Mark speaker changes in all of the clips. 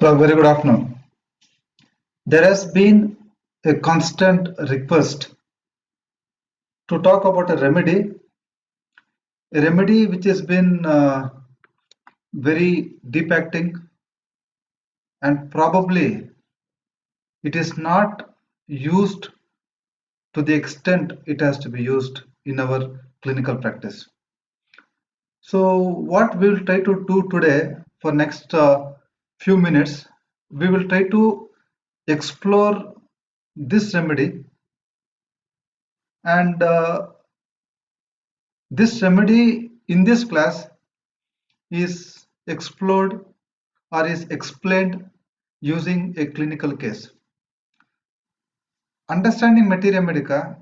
Speaker 1: So, very good afternoon. There has been a constant request to talk about a remedy which has been very deep acting, and probably it is not used to the extent it has to be used in our clinical practice. So, what we will try to do today for next few minutes, we will try to explore this remedy and this remedy in this class is explored or is explained using a clinical case. Understanding materia medica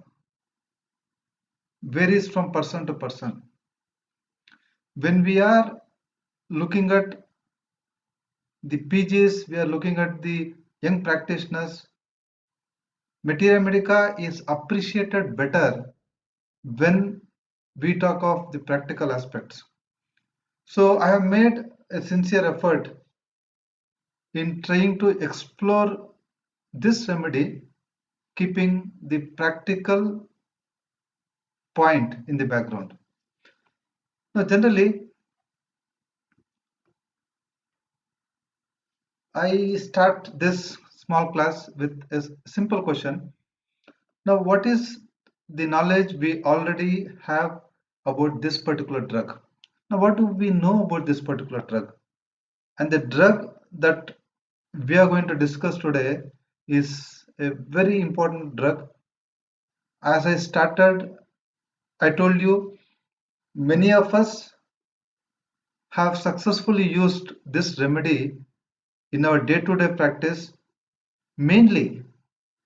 Speaker 1: varies from person to person. When we are looking at the PGs, we are looking at the young practitioners, materia medica is appreciated better when we talk of the practical aspects. So I have made a sincere effort in trying to explore this remedy, keeping the practical point in the background. Now, generally, I start this small class with a simple question. Now, what is the knowledge we already have about this particular drug? Now, what do we know about this particular drug? And the drug that we are going to discuss today is a very important drug. As I started, I told you many of us have successfully used this remedy in our day-to-day practice, mainly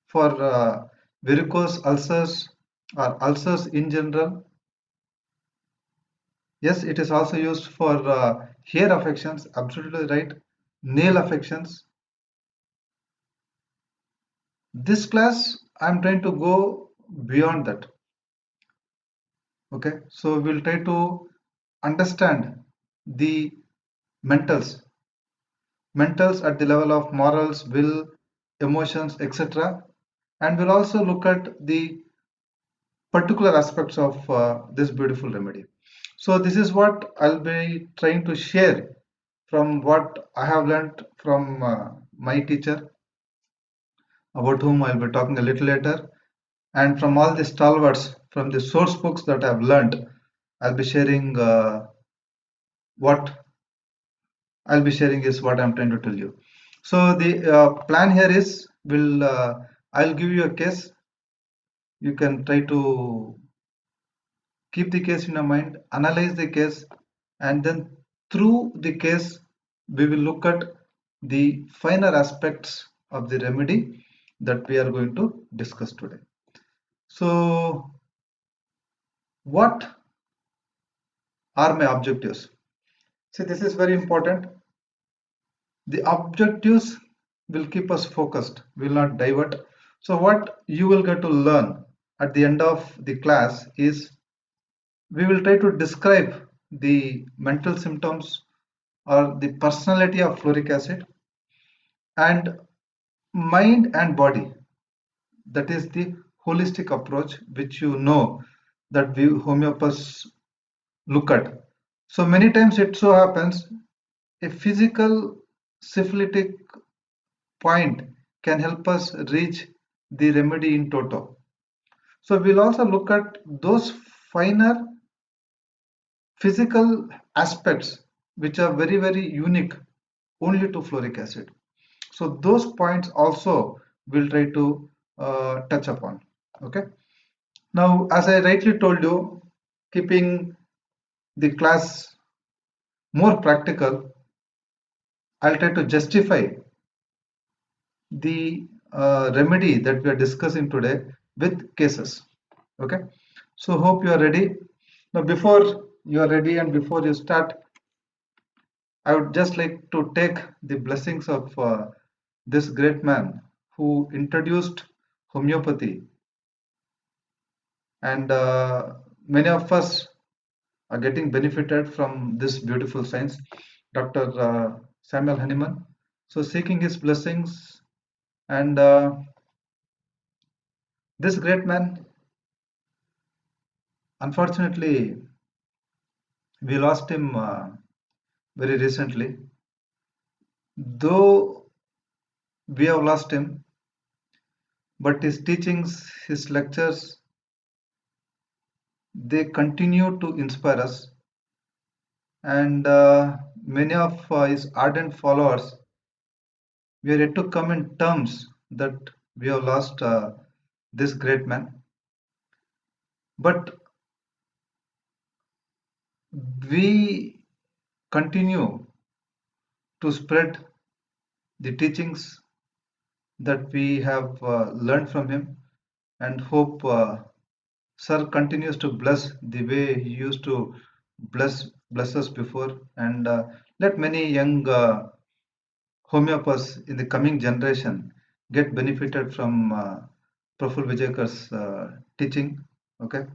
Speaker 1: for varicose ulcers or ulcers in general. Yes, it is also used for hair affections, absolutely right, nail affections. This class, I'm trying to go beyond that. Okay, so we'll try to understand the mentals at the level of morals, will, emotions, etc. And we'll also look at the particular aspects of this beautiful remedy. So this is what I'll be trying to share from what I have learned from my teacher, about whom I'll be talking a little later, and from all the stalwarts from the source books that I've learned. I'll be sharing what I'll be sharing is what I'm trying to tell you. So the plan here is I'll give you a case. You can try to keep the case in your mind, analyze the case, and then through the case, we will look at the finer aspects of the remedy that we are going to discuss today. So, what are my objectives? See, this is very important. The objectives will keep us focused, will not divert. So, what you will get to learn at the end of the class is we will try to describe the mental symptoms or the personality of flouric acid and mind and body. That is the holistic approach which you know that we homeopaths look at. So many times it so happens a physical syphilitic point can help us reach the remedy in toto. So we'll also look at those finer physical aspects which are very, very unique only to flouric acid. So those points also we'll try to touch upon. Okay. Now, as I rightly told you, keeping the class more practical, I'll try to justify the remedy that we are discussing today with cases. Okay. So hope you are ready. Now, before you are ready and before you start, I would just like to take the blessings of this great man who introduced homeopathy, and many of us are getting benefited from this beautiful science, Dr. Samuel Hahnemann. So seeking his blessings, and this great man, unfortunately, we lost him very recently. Though we have lost him, but his teachings, his lectures, they continue to inspire us, and many of his ardent followers, we are yet to come in terms that we have lost this great man. But we continue to spread the teachings that we have learned from him, and hope Sir continues to bless the way he used to bless us before, and let many young homeopaths in the coming generation get benefited from Praful Vijayakar's teaching. Okay,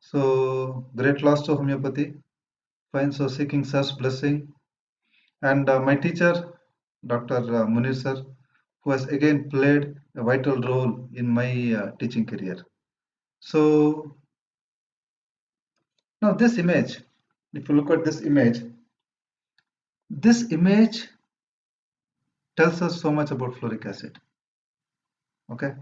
Speaker 1: so great loss to homeopathy. Fine, so seeking Sir's blessing, and my teacher, Dr. Munir sir, who has again played a vital role in my teaching career. So now this image, if you look at this image tells us so much about fluoric acid. Okay.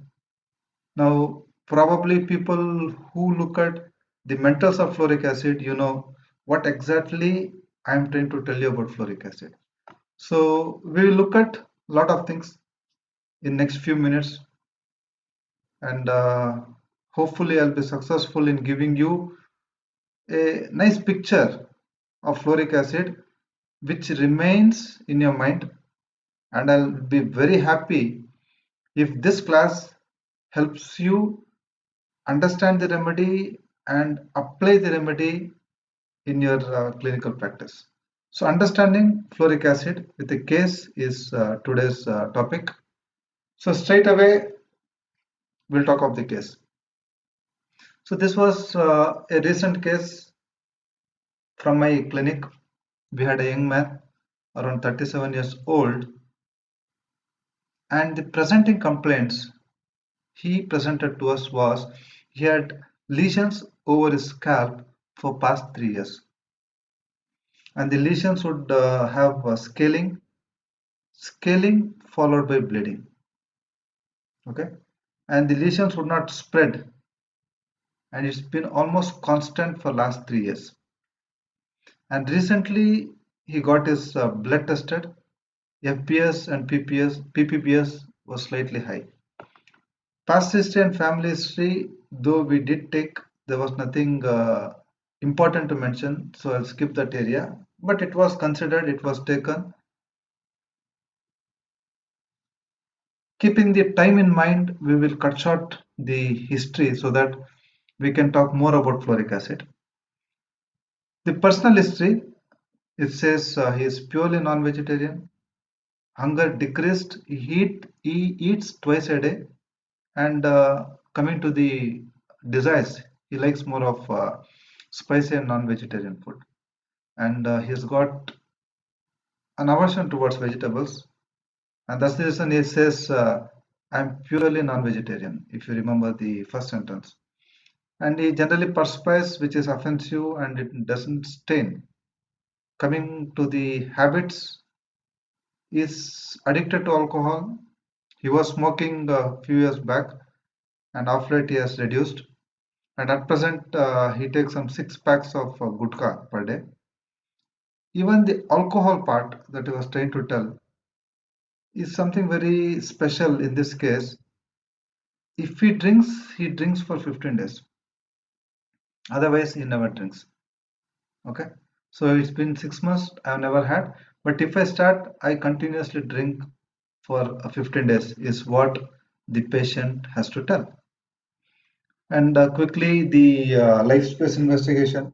Speaker 1: Now probably people who look at the mentals of fluoric acid, you know what exactly I am trying to tell you about fluoric acid. So we will look at a lot of things in next few minutes, and hopefully I'll be successful in giving you a nice picture of fluoric acid which remains in your mind, and I'll be very happy if this class helps you understand the remedy and apply the remedy in your clinical practice. So understanding fluoric acid with a case is today's topic. So straight away we'll talk of the case. So this was a recent case from my clinic. We had a young man around 37 years old, and the presenting complaints he presented to us was he had lesions over his scalp for past 3 years, and the lesions would have scaling followed by bleeding. Okay, and the lesions would not spread, and it's been almost constant for last 3 years. And recently he got his blood tested. FPS and PPPS was slightly high. Past history and family history, though we did take, there was nothing important to mention, so I'll skip that area. But it was considered, it was taken. Keeping the time in mind, we will cut short the history so that we can talk more about fluoric acid. The personal history, it says he is purely non-vegetarian. Hunger decreased. He eats twice a day, and coming to the desires, he likes more of spicy and non-vegetarian food, and he's got an aversion towards vegetables, and that's the reason he says I'm purely non-vegetarian, if you remember the first sentence. And he generally perspires, which is offensive, and it doesn't stain. Coming to the habits, is addicted to alcohol. He was smoking a few years back, and of late he has reduced. And at present, he takes some 6 packs of gutka per day. Even the alcohol part that he was trying to tell is something very special in this case. If he drinks for 15 days. Otherwise, he never drinks. Okay. So it's been 6 months, I've never had. But if I start, I continuously drink for 15 days, is what the patient has to tell. And quickly, the life space investigation.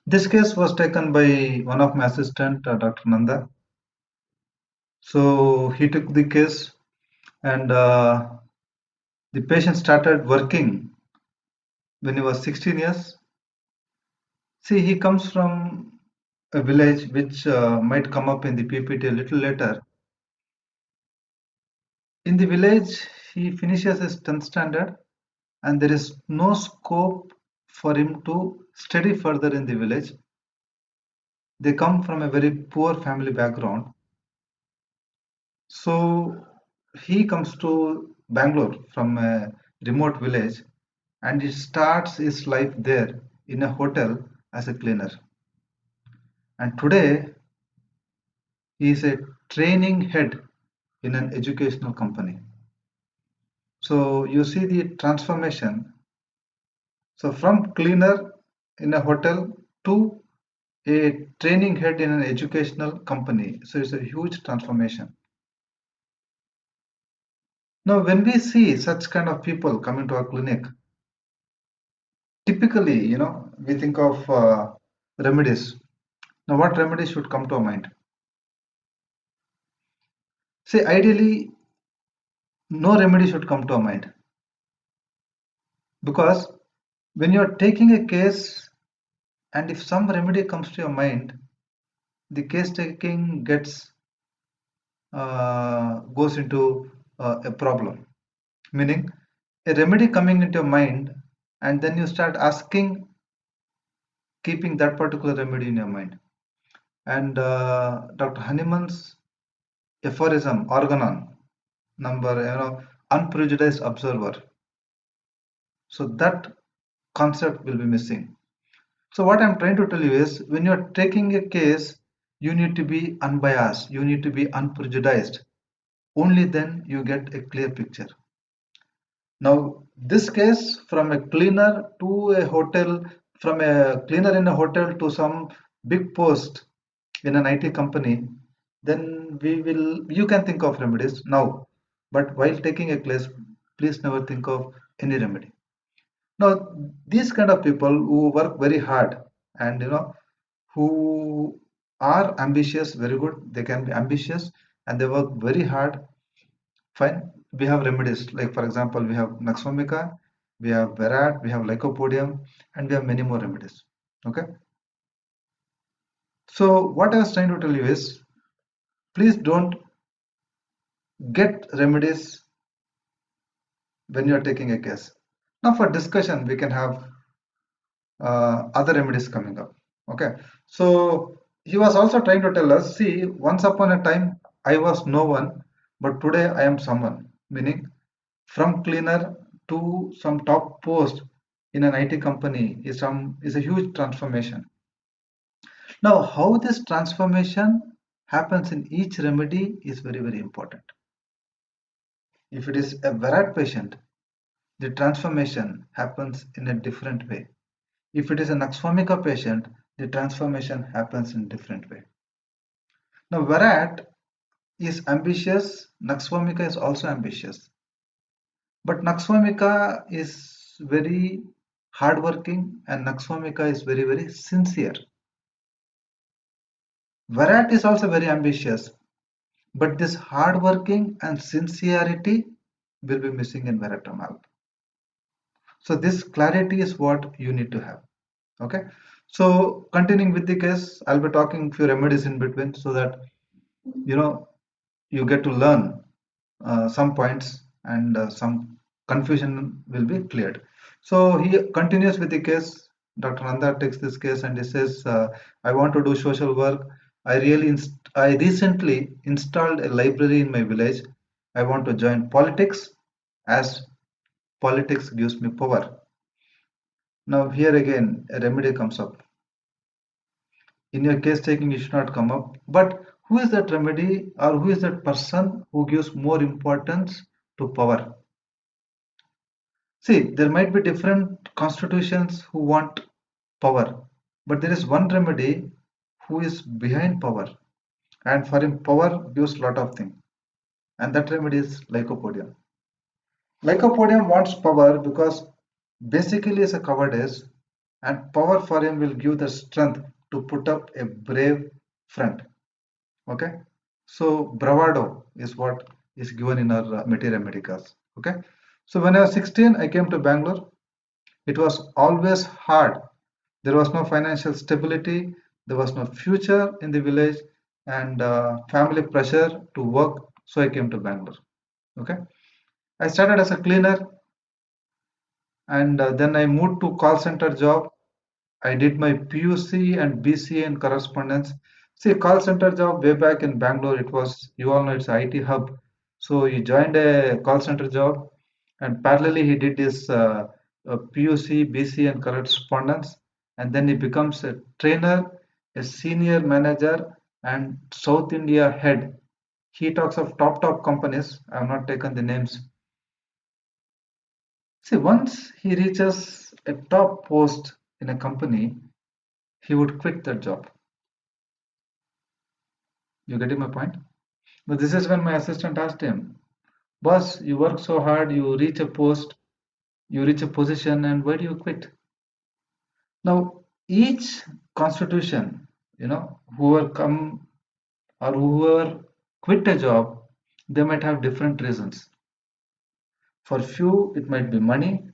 Speaker 1: This case was taken by one of my assistant, Dr. Nanda. So he took the case, and the patient started working when he was 16 years. See, he comes from a village which might come up in the PPT a little later. In the village, he finishes his 10th standard, and there is no scope for him to study further in the village. They come from a very poor family background. So he comes to Bangalore from a remote village, and he starts his life there in a hotel as a cleaner. And today he is a training head in an educational company. So you see the transformation. So from cleaner in a hotel to a training head in an educational company. So it's a huge transformation. Now, when we see such kind of people coming to our clinic, typically, we think of remedies. Now, what remedies should come to our mind? Say, ideally, no remedy should come to our mind, because when you're taking a case and if some remedy comes to your mind, the case taking goes into a problem. Meaning, a remedy coming into your mind, and then you start asking, keeping that particular remedy in your mind. And Dr. Hahnemann's aphorism, organon, number, unprejudiced observer. So that concept will be missing. So what I'm trying to tell you is, when you're taking a case, you need to be unbiased, you need to be unprejudiced. Only then you get a clear picture. Now, this case, from a cleaner to a hotel, from a cleaner in a hotel to some big post in an IT company, then you can think of remedies now. But while taking a class, please never think of any remedy. Now, these kind of people who work very hard, and who are ambitious, very good, they can be ambitious and they work very hard. Fine, we have remedies, like for example, we have Naxomica, we have Verat, we have Lycopodium, and we have many more remedies. Okay. So what I was trying to tell you is, please don't get remedies when you're taking a case. Now for discussion, we can have other remedies coming up. Okay. So he was also trying to tell us, see, once upon a time, I was no one, but today I am someone. Meaning, from cleaner to some top post in an IT company is a huge transformation. Now, how this transformation happens in each remedy is very, very important. If it is a Virat patient, the transformation happens in a different way. If it is an Naxomica patient, the transformation happens in a different way. Now, Virat is ambitious, Naxomica is also ambitious. But Naxomica is very hardworking and Naxomica is very, very sincere. Virat is also very ambitious, but this hardworking and sincerity will be missing in Veratamal. So this clarity is what you need to have. Okay. So continuing with the case, I'll be talking few remedies in between so that you get to learn some points and some confusion will be cleared. So he continues with the case. Dr. Nanda takes this case and he says, I want to do social work. I recently installed a library in my village. I want to join politics as politics gives me power. Now here again a remedy comes up. In your case taking it should not come up, but who is that remedy or who is that person who gives more importance to power? See, there might be different constitutions who want power, but there is one remedy who is behind power, and for him power gives lot of things, and that remedy is Lycopodium. Lycopodium wants power because basically is a cowardice, and power for him will give the strength to put up a brave front. Okay, so bravado is what is given in our Materia Medicas. Okay, so when I was 16, I came to Bangalore. It was always hard. There was no financial stability. There was no future in the village and family pressure to work, so I came to Bangalore. Okay. I started as a cleaner and then I moved to call center job. I did my PUC and BCA in correspondence. See, call center job way back in Bangalore, it was, you all know it's IT hub. So he joined a call center job and parallelly he did his PUC, BCA and correspondence. And then he becomes a trainer, a senior manager and South India head. He talks of top companies. I have not taken the names. See, once he reaches a top post in a company, he would quit that job. You getting my point? But this is when my assistant asked him, Boss, you work so hard, you reach a post, you reach a position, and why do you quit? Now, each constitution, whoever come or whoever quit a job, they might have different reasons. For few, it might be money.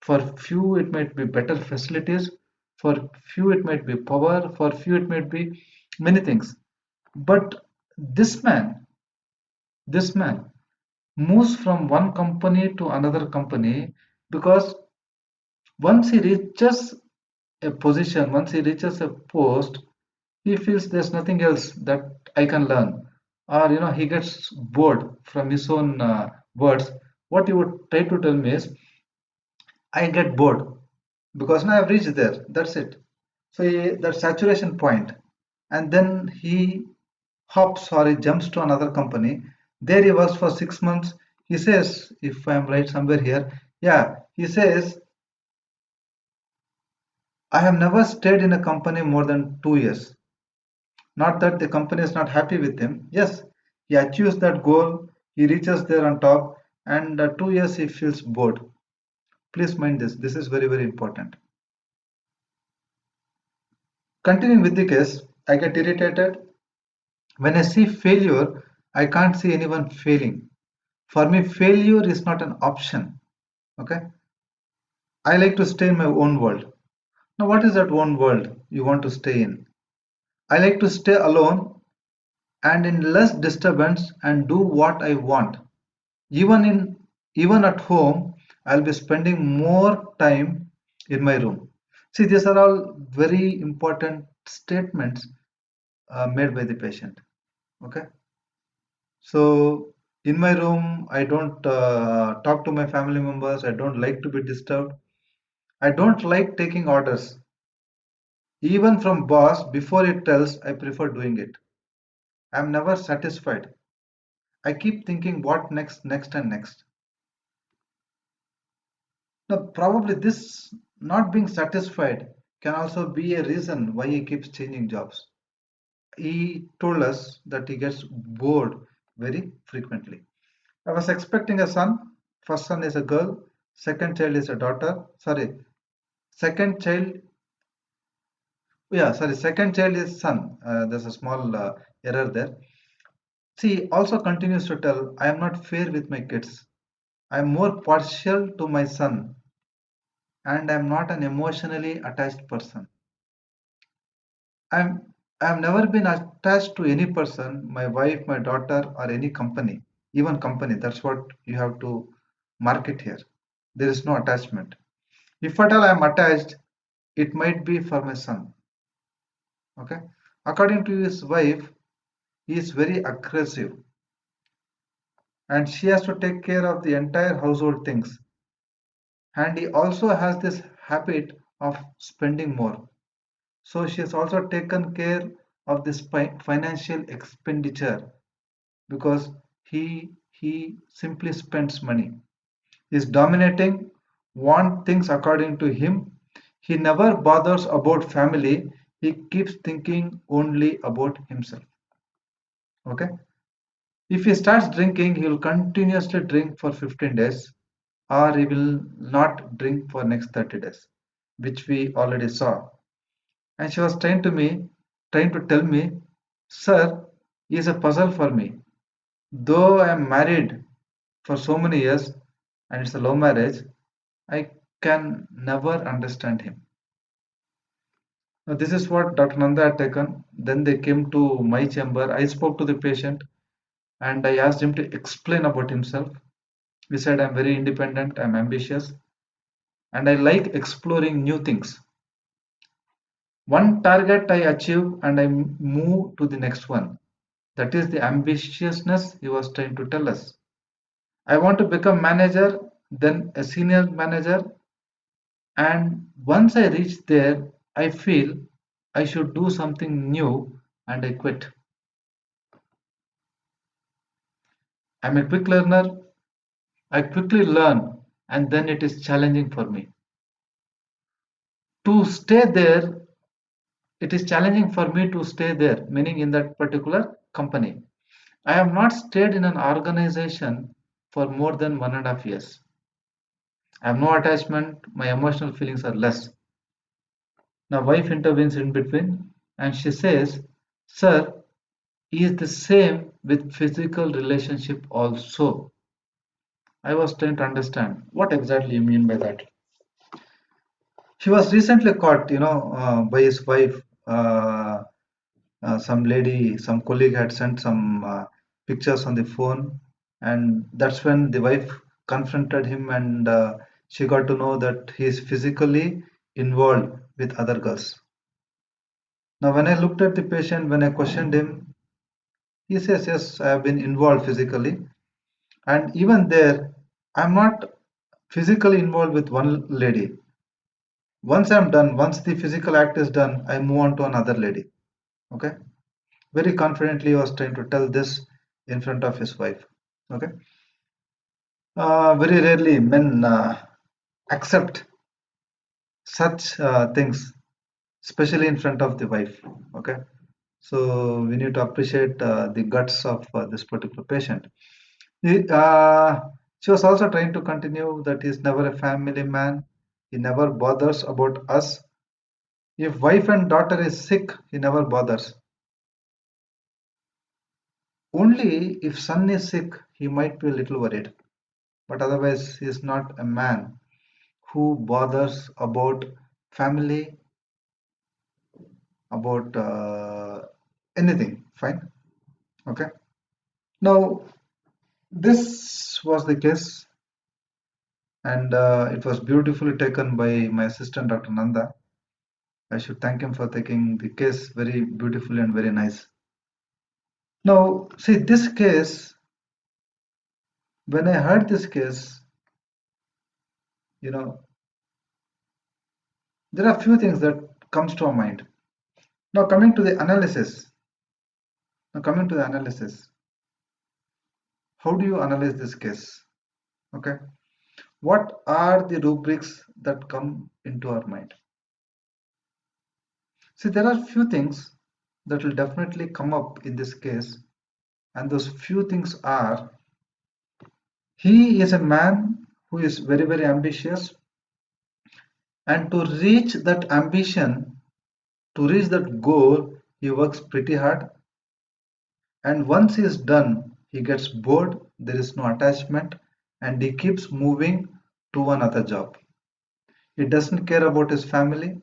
Speaker 1: For few, it might be better facilities. For few, it might be power. For few, it might be many things. But this man, this man moves from one company to another company because once he reaches a position, once he reaches a post, he feels there's nothing else that I can learn. Or, he gets bored from his own words. What he would try to tell me is, I get bored because now I've reached there. That's it. So that saturation point, and then he hops or he jumps to another company. There he works for 6 months. He says, if I'm right somewhere here, yeah, he says, I have never stayed in a company more than 2 years. Not that the company is not happy with him. Yes, he achieves that goal. He reaches there on top, and 2 years he feels bored. Please mind this. This is very, very important. Continuing with the case, I get irritated. When I see failure, I can't see anyone failing. For me, failure is not an option. Okay. I like to stay in my own world. Now, what is that one world you want to stay in? I like to stay alone and in less disturbance and do what I want. Even in even at home, I'll be spending more time in my room. See, these are all very important statements made by the patient. Okay. So in my room, I don't talk to my family members. I don't like to be disturbed. I don't like taking orders. Even from boss, before it tells, I prefer doing it. I'm never satisfied. I keep thinking what next, next and next. Now, probably this not being satisfied can also be a reason why he keeps changing jobs. He told us that he gets bored very frequently. I was expecting a son. First son is a girl. Second child is a daughter. Sorry, second child. Yeah, sorry. Second child is son. There's a small error there. See, also continues to tell, I am not fair with my kids. I am more partial to my son, and I am not an emotionally attached person. I'm I have never been attached to any person, my wife, my daughter, or any company, even company. That's what you have to market here. There is no attachment. If at all I am attached, it might be for my son. Okay. According to his wife, he is very aggressive and she has to take care of the entire household things. And he also has this habit of spending more. So she has also taken care of this financial expenditure because he simply spends money. He's dominating, want things according to him. He never bothers about family. He keeps thinking only about himself. Okay. If he starts drinking, he will continuously drink for 15 days, or he will not drink for next 30 days, which we already saw. And she was trying to tell me, sir, he is a puzzle for me. Though I am married for so many years and it's a love marriage, I can never understand him. Now, this is what Dr. Nanda had taken. Then they came to my chamber. I spoke to the patient and I asked him to explain about himself. He said, I'm very independent, I'm ambitious, and I like exploring new things. One target I achieve and I move to the next one. That is the ambitiousness he was trying to tell us. I want to become manager, then a senior manager, and once I reach there, I feel I should do something new and I quit. I'm a quick learner. I quickly learn and then it is challenging for me. To stay there, it is challenging for me to stay there, meaning in that particular company. I have not stayed in an organization for more than 1.5 years. I have no attachment, my emotional feelings are less. Now, wife intervenes in between and she says, Sir, he is the same with physical relationship also. I was trying to understand what exactly you mean by that. He was recently caught, by his wife. Some lady, some colleague had sent some pictures on the phone, and that's when the wife confronted him, and she got to know that he is physically involved with other girls. Now, when I looked at the patient, when I questioned him, he says, "Yes, I have been involved physically, and even there, I'm not physically involved with one lady. Once I'm done, once the physical act is done, I move on to another lady." Okay, very confidently, he was trying to tell this in front of his wife. Okay, very rarely men accept such things, especially in front of the wife. Okay, so we need to appreciate the guts of this particular patient. He, she was also trying to continue that he's never a family man. He never bothers about us. If wife and daughter is sick, he never bothers. Only if son is sick, he might be a little worried. But otherwise, he is not a man who bothers about family, about anything. Fine. Okay. Now, this was the case, and it was beautifully taken by my assistant, Dr. Nanda. I should thank him for taking the case very beautifully and very nice. Now, see this case, when I heard this case, you know, there are few things that comes to our mind. Now coming to the analysis. Now coming to the analysis. How do you analyze this case? Okay. What are the rubrics that come into our mind? See, there are few things that will definitely come up in this case, and those few things are he is a man who is very, very ambitious, and to reach that ambition, to reach that goal, he works pretty hard, and once he is done, he gets bored, there is no attachment, and he keeps moving to another job. He doesn't care about his family,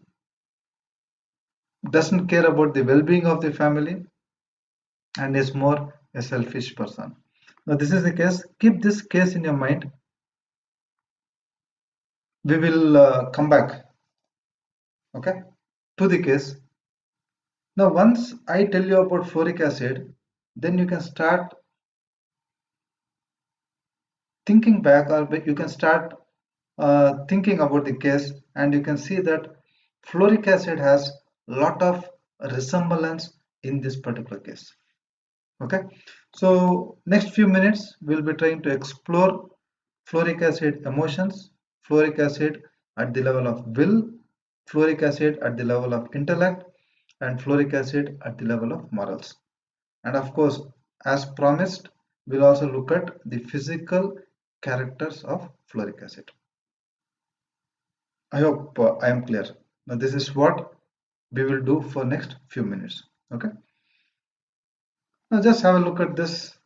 Speaker 1: doesn't care about the well-being of the family, and is more a selfish person. Now, this is the case. Keep this case in your mind. We will come back, okay, to the case. Now, once I tell you about fluoric acid, then you can start thinking back, or you can start thinking about the case, and you can see that fluoric acid has a lot of resemblance in this particular case. Okay, so next few minutes we'll be trying to explore fluoric acid emotions, fluoric acid at the level of will, fluoric acid at the level of intellect, and fluoric acid at the level of morals. And of course, as promised, we'll also look at the physical characters of fluoric acid. I hope I am clear. Now this is what we will do for next few minutes. Okay. Now just have a look at this